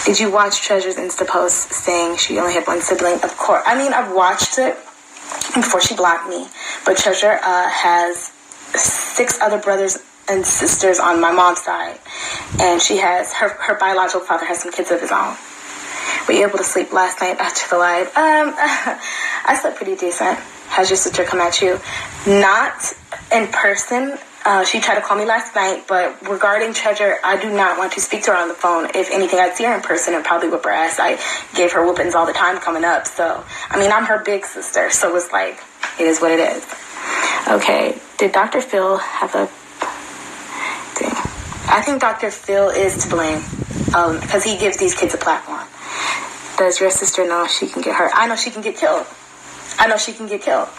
Did you watch Treasure's Insta post saying she only had one sibling? Of course. I mean, I've watched it before she blocked me. But Treasure has 6 other brothers and sisters on my mom's side. And she has, her biological father has some kids of his own. Were you able to sleep last night after the live? I slept pretty decent. Has your sister come at you? Not in person. She tried to call me last night, but regarding Treasure, I do not want to speak to her on the phone. If anything, I'd see her in person and probably whip her ass. I gave her whoopings all the time coming up. So, I mean, I'm her big sister, so it's like, it is what it is. Okay, did Dr. Phil have a thing? I think Dr. Phil is to blame because he gives these kids a platform. Does your sister know she can get hurt? I know she can get killed. I know she can get killed.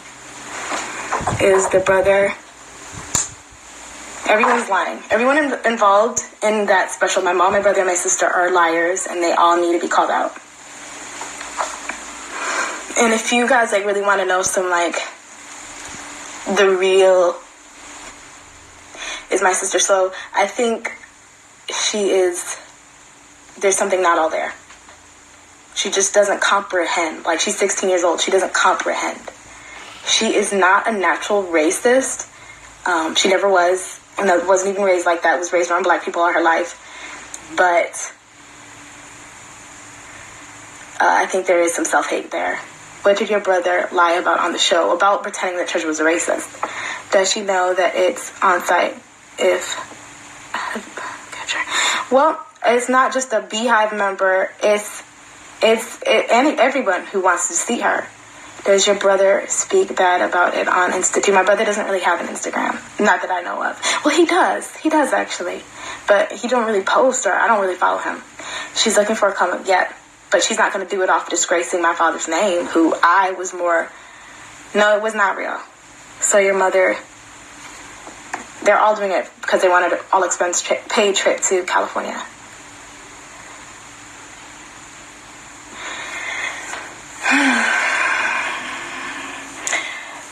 Is the brother... Everyone's lying. Everyone involved in that special, my mom, my brother, and my sister are liars, and they all need to be called out. And if you guys like really want to know some like the real is my sister. So I think she is. There's something not all there. She just doesn't comprehend. Like, she's 16 years old. She doesn't comprehend. She is not a natural racist. She never was. And wasn't even raised like that. Was raised around black people all her life. But I think there is some self-hate there. What did your brother lie about on the show? About pretending that Treasure was a racist. Does she know that it's on site if... Well, it's not just a Beehive member. It's everyone who wants to see her. Does your brother speak bad about it on Instagram? My brother doesn't really have an Instagram. Not that I know of. Well, he does. He does, actually. But he don't really post, or I don't really follow him. She's looking for a come-up yet. But she's not going to do it off disgracing my father's name, who I was more... No, it was not real. So your mother... They're all doing it because they wanted an all-expense paid trip to California.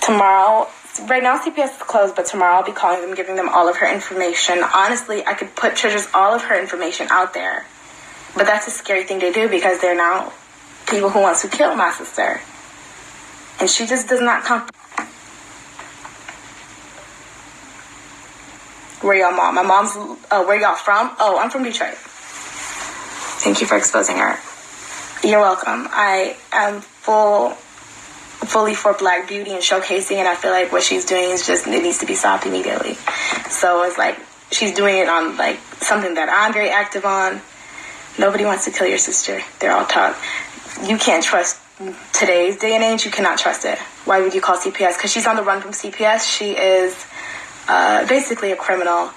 Tomorrow, right now CPS is closed, but tomorrow I'll be calling them, giving them all of her information. Honestly, I could put Treasure's all of her information out there. But that's a scary thing to do because they're now people who want to kill my sister. And she just does not come. Where y'all mom? My mom's, where y'all from? Oh, I'm from Detroit. Thank you for exposing her. You're welcome. I am fully for Black beauty and showcasing, and I feel like what she's doing is just, it needs to be stopped immediately. So it's like, she's doing it on like something that I'm very active on. Nobody wants to kill your sister. They're all talk. You can't trust today's day and age. You cannot trust it. Why would you call CPS? Because she's on the run from CPS. She is basically a criminal.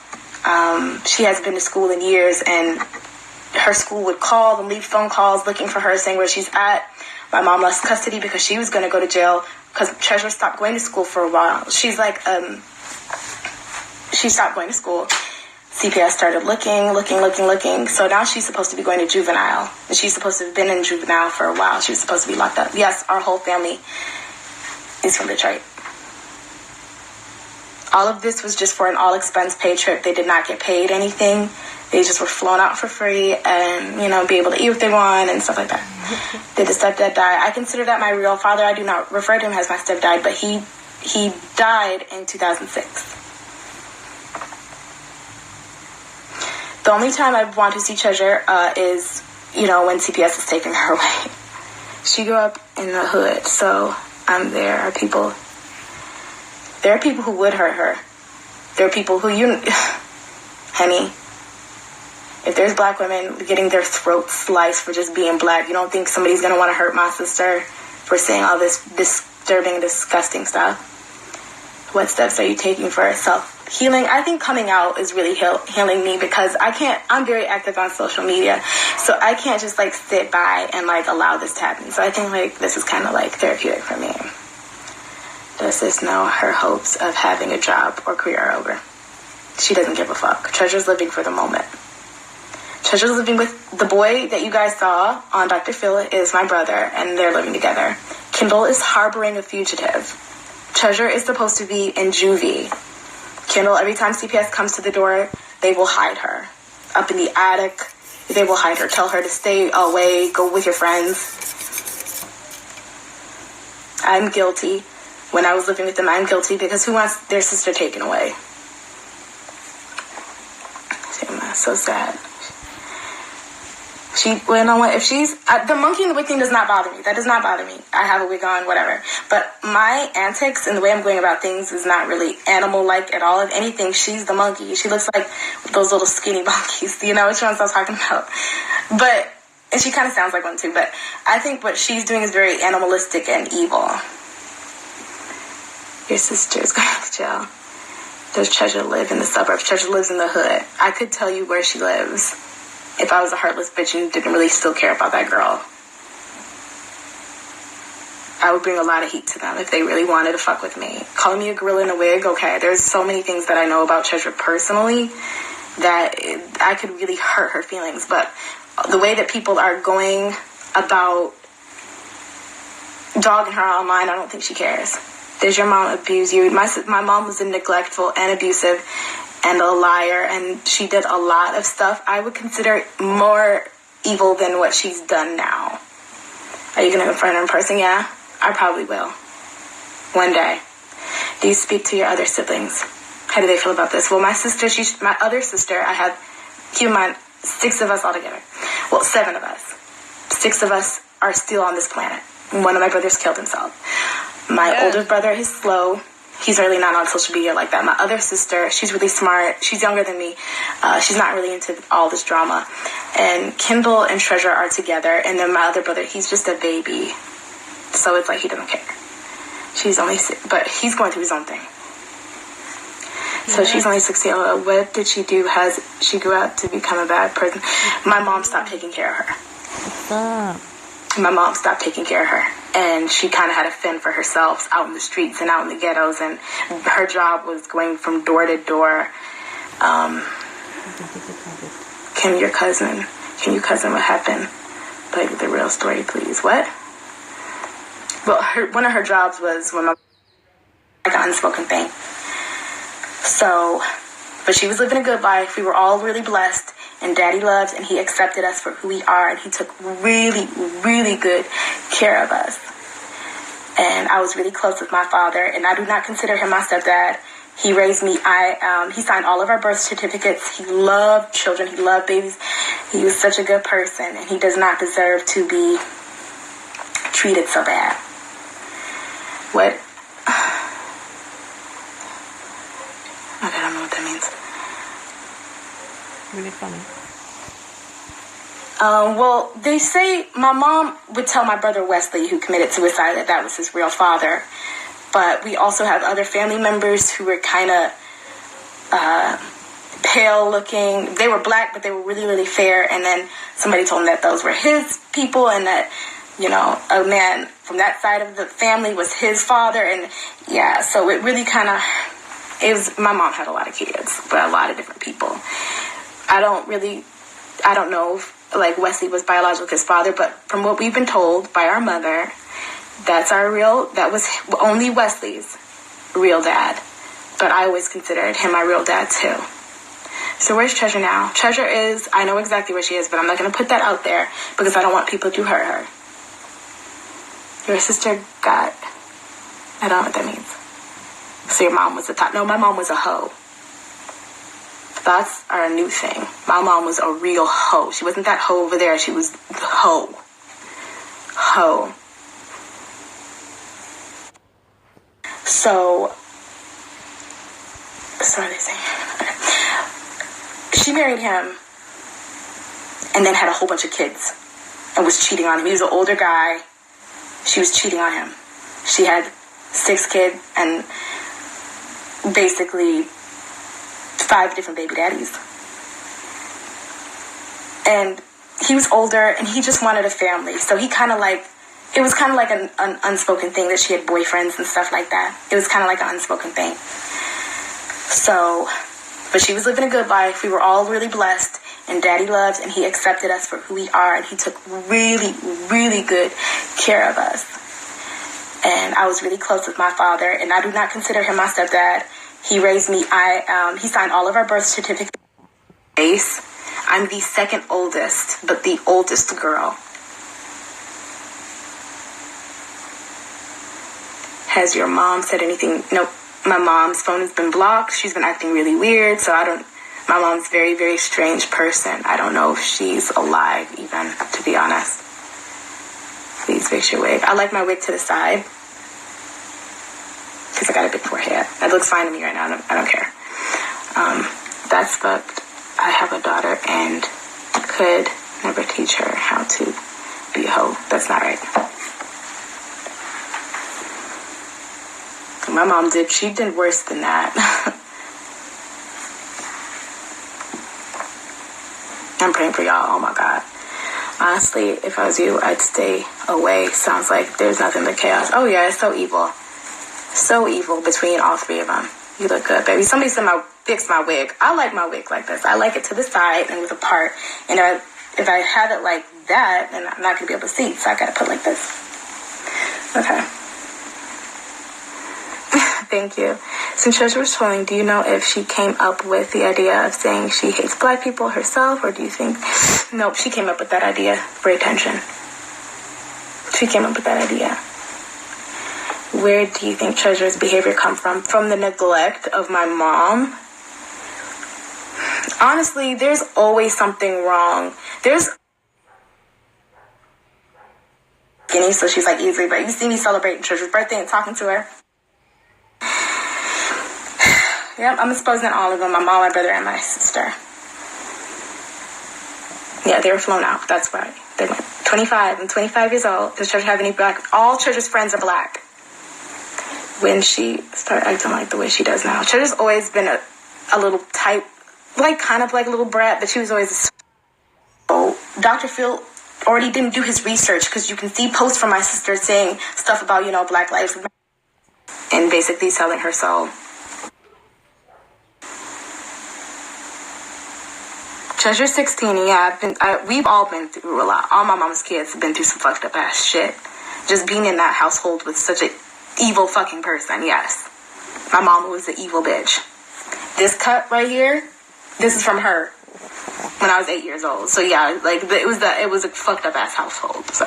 She hasn't been to school in years, and her school would call and leave phone calls looking for her, saying where she's at. My mom lost custody because she was going to go to jail because Treasure stopped going to school for a while. She's like, she stopped going to school. CPS started looking. So now she's supposed to be going to juvenile. And she's supposed to have been in juvenile for a while. She was supposed to be locked up. Yes, our whole family is from Detroit. All of this was just for an all-expense paid trip. They did not get paid anything. They just were flown out for free and, you know, be able to eat what they want and stuff like that. Did the stepdad die? I consider that my real father. I do not refer to him as my stepdad, but he died in 2006. The only time I want to see Treasure is, you know, when CPS is taking her away. She grew up in the hood, so there are people who would hurt her. There are people who, honey, if there's Black women getting their throats sliced for just being Black, you don't think somebody's going to want to hurt my sister for saying all this disturbing, disgusting stuff? What steps are you taking for self-healing? I think coming out is really healing me because I'm very active on social media, so I can't just like sit by and like allow this to happen. So I think like this is kind of like therapeutic for me. Does sis know her hopes of having a job or career are over? She doesn't give a fuck. Treasure's living for the moment. Treasure's living with the boy that you guys saw on Dr. Phil is my brother, and they're living together. Kendall is harboring a fugitive. Treasure is supposed to be in juvie. Kendall, every time CPS comes to the door, they will hide her. Up in the attic, They will hide her, tell her to stay away, go with your friends. I'm guilty. When I was living with them, I'm guilty because who wants their sister taken away? So sad. Well, you know what? If she's the monkey in the wig thing does not bother me. That does not bother me. I have a wig on, whatever. But my antics and the way I'm going about things is not really animal-like at all. If anything, she's the monkey. She looks like those little skinny monkeys. You know which ones I'm talking about? And she kind of sounds like one too. But I think what she's doing is very animalistic and evil. Your sister's going to jail. Does Treasure live in the suburbs? Treasure lives in the hood. I could tell you where she lives if I was a heartless bitch and didn't really still care about that girl. I would bring a lot of heat to them if they really wanted to fuck with me. Calling me a gorilla in a wig, okay. There's so many things that I know about Treasure personally that I could really hurt her feelings. But the way that people are going about dogging her online, I don't think she cares. Does your mom abuse you? My mom was neglectful and abusive and a liar, and she did a lot of stuff I would consider more evil than what she's done now. Are you going to confront her in person? Yeah, I probably will. One day. Do you speak to your other siblings? How do they feel about this? Well, my other sister, I have, keep in mind, 6 of us all together. Well, 7 of us. 6 of us are still on this planet. One of my brothers killed himself. My older brother is slow. He's really not on social media like that. My other sister, she's really smart. She's younger than me. She's not really into all this drama. And Kendall and Treasure are together. And then my other brother, he's just a baby. So it's like he doesn't care. She's only 6, but he's going through his own thing. So she's only 16. What did she do? Has she grew up to become a bad person? My mom stopped taking care of her. My mom stopped taking care of her, and she kind of had to fend for herself out in the streets and out in the ghettos, and her job was going from door to door. Can you cousin what happened? Like the real story, please. What? Well, one of her jobs was when like an unspoken thing. So, but she was living a good life. We were all really blessed. And Daddy loved, and he accepted us for who we are, and he took really, really good care of us. And I was really close with my father, and I do not consider him my stepdad. He raised me. He signed all of our birth certificates. He loved children. He loved babies. He was such a good person, and he does not deserve to be treated so bad. What? Okay, I don't know what that means. Really funny. Well, they say my mom would tell my brother Wesley, who committed suicide, that was his real father. But we also have other family members who were kind of pale looking. They were black, but they were really, really fair. And then somebody told him that those were his people, and that, you know, a man from that side of the family was his father. And yeah, so it really kind of, my mom had a lot of kids, but a lot of different people. I don't know if, like, Wesley was biological his father, but from what we've been told by our mother, that was only Wesley's real dad. But I always considered him my real dad, too. So where's Treasure now? Treasure I know exactly where she is, but I'm not going to put that out there because I don't want people to hurt her. Your sister I don't know what that means. So your mom was a thought. No, my mom was a hoe. Thoughts are a new thing. My mom was a real hoe. She wasn't that hoe over there. She was hoe. Hoe. So what are they saying? Okay. She married him and then had a whole bunch of kids and was cheating on him. He was an older guy. She was cheating on him. She had 6 kids and basically 5 different baby daddies. And he was older and he just wanted a family. So he kind of like, it was kind of like an unspoken thing that she had boyfriends and stuff like that. It was kind of like an unspoken thing. So, but she was living a good life. We were all really blessed, and Daddy loved, and he accepted us for who we are, and he took really, really good care of us. And I was really close with my father, and I do not consider him my stepdad. He raised me. He signed all of our birth certificates. I'm the second oldest, but the oldest girl. Has your mom said anything? Nope. My mom's phone has been blocked. She's been acting really weird, so my mom's a very, very strange person. I don't know if she's alive even, to be honest. Please fix your wig. I like my wig to the side because I got a big forehead. It looks fine to me right now. I don't care. That's fucked. I have a daughter and could never teach her how to be a hoe. That's not right. My mom did. She did worse than that. I'm praying for y'all. Oh my God. Honestly, if I was you, I'd stay away. Sounds like there's nothing but chaos. Oh yeah, it's so evil. So evil between all three of them. You look good, baby. Somebody said fix my wig. I like my wig like this. I like it to the side and with a part. And if I have it like that, then I'm not going to be able to see. So I got to put it like this. Okay. Thank you. Since Treasure was trolling, do you know if she came up with the idea of saying she hates black people herself, or do you think... Nope, she came up with that idea for attention. She came up with that idea. Where do you think Treasure's behavior come from? From the neglect of my mom? Honestly, there's always something wrong. There's... So she's like easily, but you see me celebrating Treasure's birthday and talking to her. Yep, I'm exposing all of them. My mom, my brother, and my sister. Yeah, they were flown out. That's why. They went 25. I'm 25 years old. Does Treasure have any black? All Treasure's friends are black. When she started acting like the way she does now. Treasure's always been a little type, like kind of like a little brat, but she was always Dr. Phil already didn't do his research, because you can see posts from my sister saying stuff about, Black lives and basically selling her soul. Treasure 16, yeah, we've all been through a lot. All my mama's kids have been through some fucked up ass shit. Just being in that household with such an evil fucking person, yes. My mom was an evil bitch. This cut right here, this is from her when I was 8 years old. So yeah, like it was a fucked up ass household. So,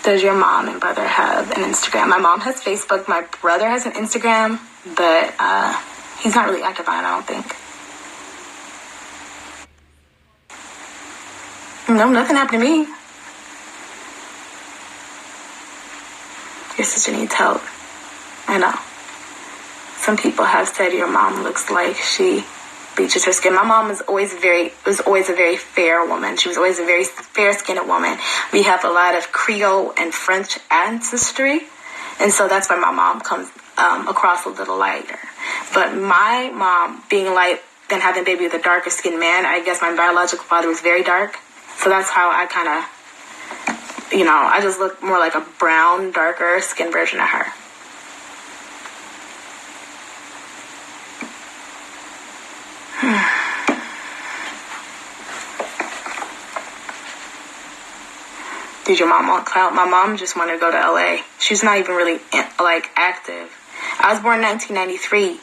does your mom and brother have an Instagram? My mom has Facebook. My brother has an Instagram, but he's not really active on it, I don't think. No, nothing happened to me. Your sister needs help. I know. Some people have said your mom looks like she bleaches her skin. My mom was always a very fair woman. She was always a very fair-skinned woman. We have a lot of Creole and French ancestry, and so that's why my mom comes across a little lighter. But my mom being light and having a baby with a darker skinned man, I guess my biological father was very dark. So that's how I kind of, I just look more like a brown, darker skin version of her. Did your mom want clout? My mom just wanted to go to LA. She's not even really, active. I was born in 1993.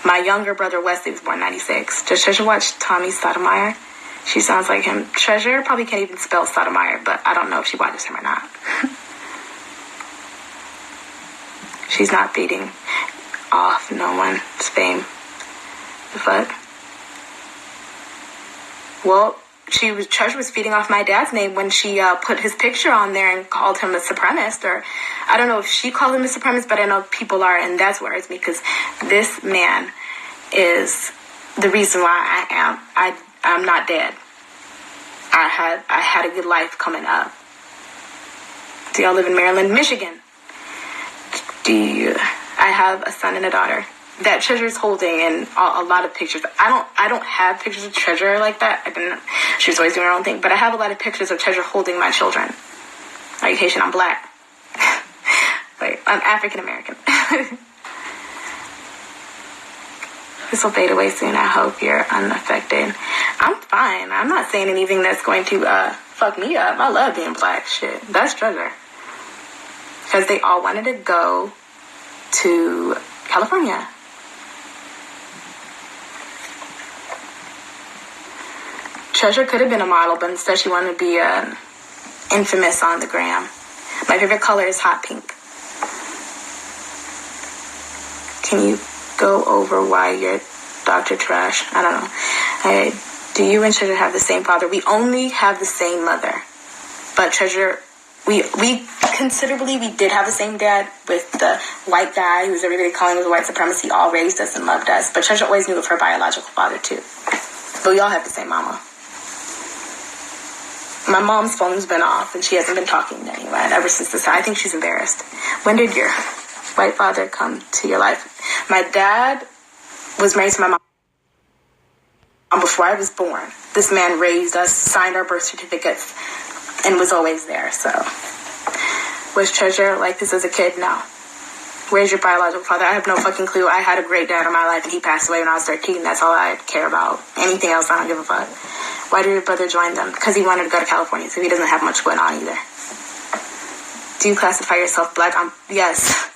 My younger brother, Wesley, was born in 96. Does Treasure watch Tommy Sotomayor? She sounds like him. Treasure probably can't even spell Sotomayor, but I don't know if she watches him or not. She's not beating off no one's fame. The fuck? Well, Treasure was feeding off my dad's name when she put his picture on there and called him a supremacist, or I don't know if she called him a supremacist, but I know people are, and that's where it's me, because this man is the reason why I'm not dead. I had a good life coming up. Do y'all live in Maryland? Michigan. I have a son and a daughter that Treasure's holding, and a lot of pictures. I don't have pictures of Treasure like that. She was always doing her own thing, but I have a lot of pictures of Treasure holding my children. Are you Haitian? I'm black. Wait, I'm African American. This will fade away soon. I hope you're unaffected. I'm fine. I'm not saying anything that's going to fuck me up. I love being black. Shit. That's Treasure. Because they all wanted to go to California. Treasure could have been a model, but instead she wanted to be infamous on the gram. My favorite color is hot pink. Can you go over why you're Dr. Trash? I don't know. Do you and Treasure have the same father? We only have the same mother. But Treasure, we considerably, we did have the same dad with the white guy who's everybody calling him white supremacy, all raised us and loved us. But Treasure always knew of her biological father too. But we all have the same mama. My mom's phone's been off and she hasn't been talking to anyone ever since this. I think she's embarrassed. When did your white father come to your life? My dad was married to my mom before I was born. This man raised us, signed our birth certificates, and was always there. So, was Treasure like this as a kid? No. Where's your biological father? I have no fucking clue. I had a great dad in my life, and he passed away when I was 13. That's all I care about. Anything else, I don't give a fuck. Why did your brother join them? Because he wanted to go to California, so he doesn't have much going on either. Do you classify yourself black? Yes.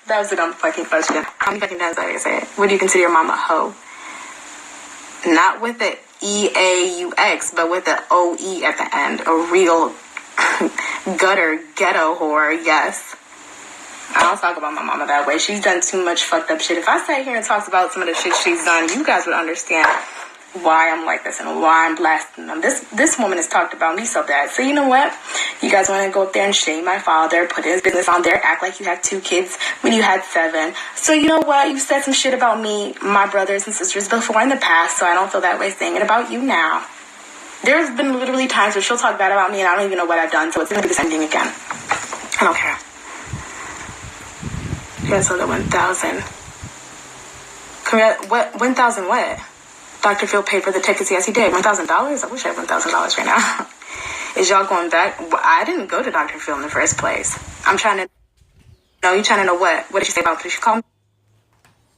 That was a dumb fucking question. How many fucking times did I say it? Would you consider your mom a hoe? Not with the E-A-U-X, but with the O-E at the end. A real gutter ghetto whore, yes. I don't talk about my mama that way. She's done too much fucked up shit. If I sat here and talked about some of the shit she's done, you guys would understand why I'm like this and why I'm blasting them. This woman has talked about me so bad. So you know what? You guys want to go up there and shame my father, put his business on there, act like you have 2 kids when you had 7. So you know what? You said some shit about me, my brothers and sisters before in the past, so I don't feel that way saying it about you now. There's been literally times where she'll talk bad about me and I don't even know what I've done, so it's going to be the same thing again. I don't care. Yes, on the 1,000. What? 1,000 what? Dr. Phil paid for the tickets. Yes, he did. $1,000? I wish I had $1,000 right now. Is y'all going back? I didn't go to Dr. Phil in the first place. I'm trying to... No, you trying to know what? What did she say about... She called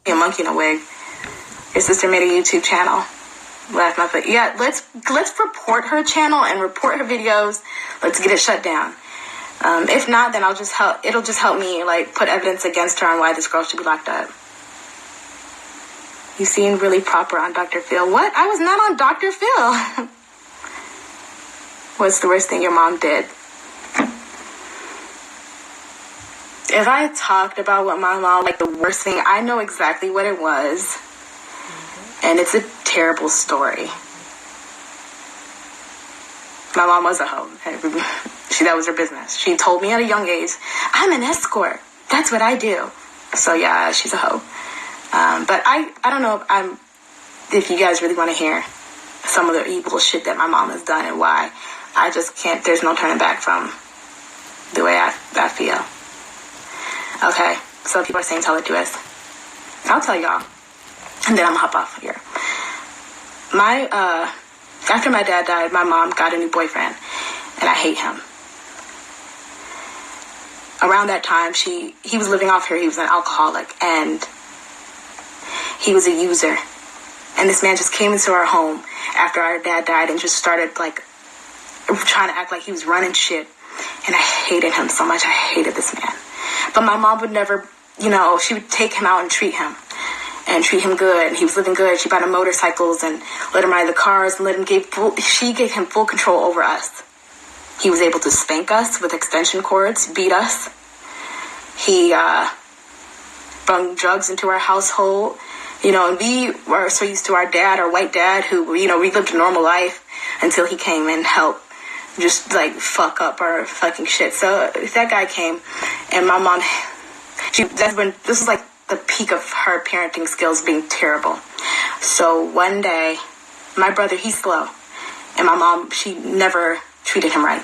me a monkey in a wig. Your sister made a YouTube channel. Laugh my foot. Yeah, let's report her channel and report her videos. Let's get it shut down. If not, then it'll just help me, like, put evidence against her on why this girl should be locked up. You seem really proper on Dr. Phil. What? I was not on Dr. Phil. What's the worst thing your mom did? If I talked about what my mom, like the worst thing, I know exactly what it was. And it's a terrible story. My mom was a hoe. That was her business. She told me at a young age, I'm an escort. That's what I do. So yeah, she's a hoe. But I don't know if you guys really want to hear some of the evil shit that my mom has done and why. I just can't, there's no turning back from the way I feel. Okay, so people are saying tell it to us. I'll tell y'all. And then I'm gonna hop off here. After my dad died, my mom got a new boyfriend. And I hate him. Around that time, he was living off her. He was an alcoholic. And he was a user. And this man just came into our home after our dad died and just started, like, trying to act like he was running shit. And I hated him so much. I hated this man. But my mom would never, she would take him out and treat him good. And he was living good. She bought him motorcycles and let him ride the cars and she gave him full control over us. He was able to spank us with extension cords, beat us. He brought drugs into our household. And we were so used to our dad, our white dad, who, we lived a normal life until he came and helped just, like, fuck up our fucking shit. So that guy came, and my mom, this was, like, the peak of her parenting skills being terrible. So one day, my brother, he's slow. And my mom, she never treated him right.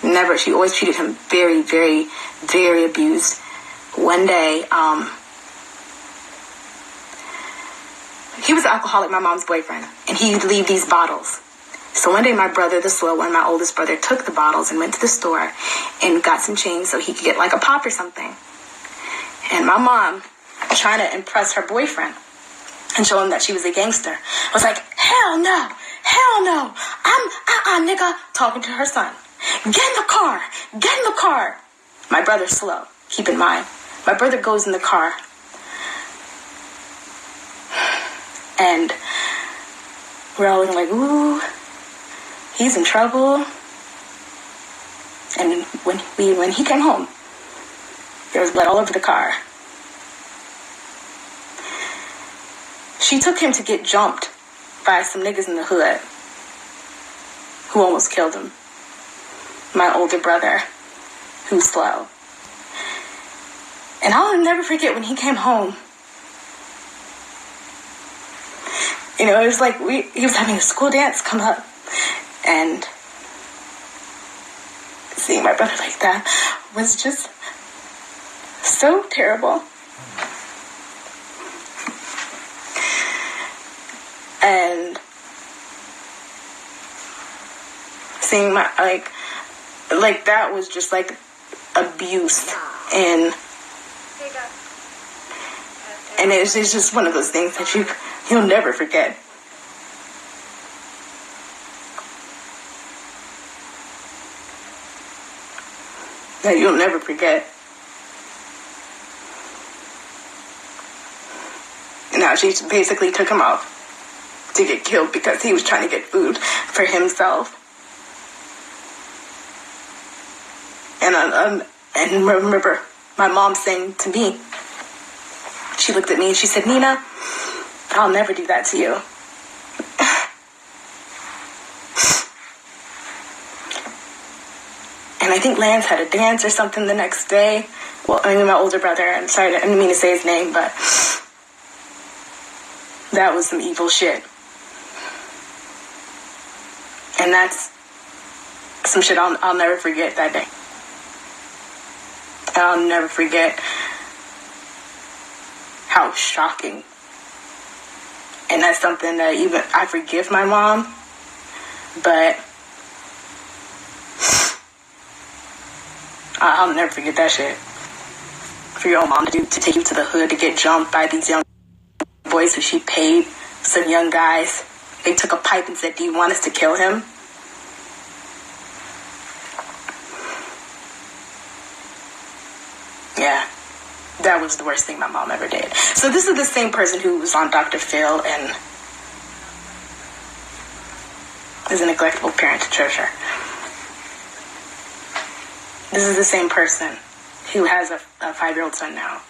Never. She always treated him very, very, very abused. One day, he was an alcoholic, my mom's boyfriend, and he would leave these bottles. So one day my brother, the slow one, my oldest brother, took the bottles and went to the store and got some change so he could get like a pop or something. And my mom, trying to impress her boyfriend and show him that she was a gangster, was like, hell no, I'm nigga, talking to her son. Get in the car. My brother's slow, keep in mind. My brother goes in the car. And we're all looking like, ooh, he's in trouble. And when he came home, there was blood all over the car. She took him to get jumped by some niggas in the hood who almost killed him. My older brother, who's slow. And I'll never forget when he came home. You know, it was like he was having a school dance come up, and seeing my brother like that was just so terrible. And seeing my, like that was just like abuse. And it's just one of those things that you'll never forget. That you'll never forget. Now she basically took him off to get killed because he was trying to get food for himself. And remember my mom saying to me, she looked at me and she said, Nina, I'll never do that to you. And I think Lance had a dance or something the next day. Well, I mean, my older brother, I'm sorry, I didn't mean to say his name, but that was some evil shit. And that's some shit I'll never forget that day. And I'll never forget how shocking. And that's something that even I forgive my mom, but I'll never forget that shit. For your own mom to take you to the hood to get jumped by these young boys who she paid, some young guys. They took a pipe and said, do you want us to kill him? Yeah, that was the worst thing my mom ever did. So this is the same person who was on Dr. Phil and is a neglectful parent to treasure. This is the same person who has a 5-year-old son now.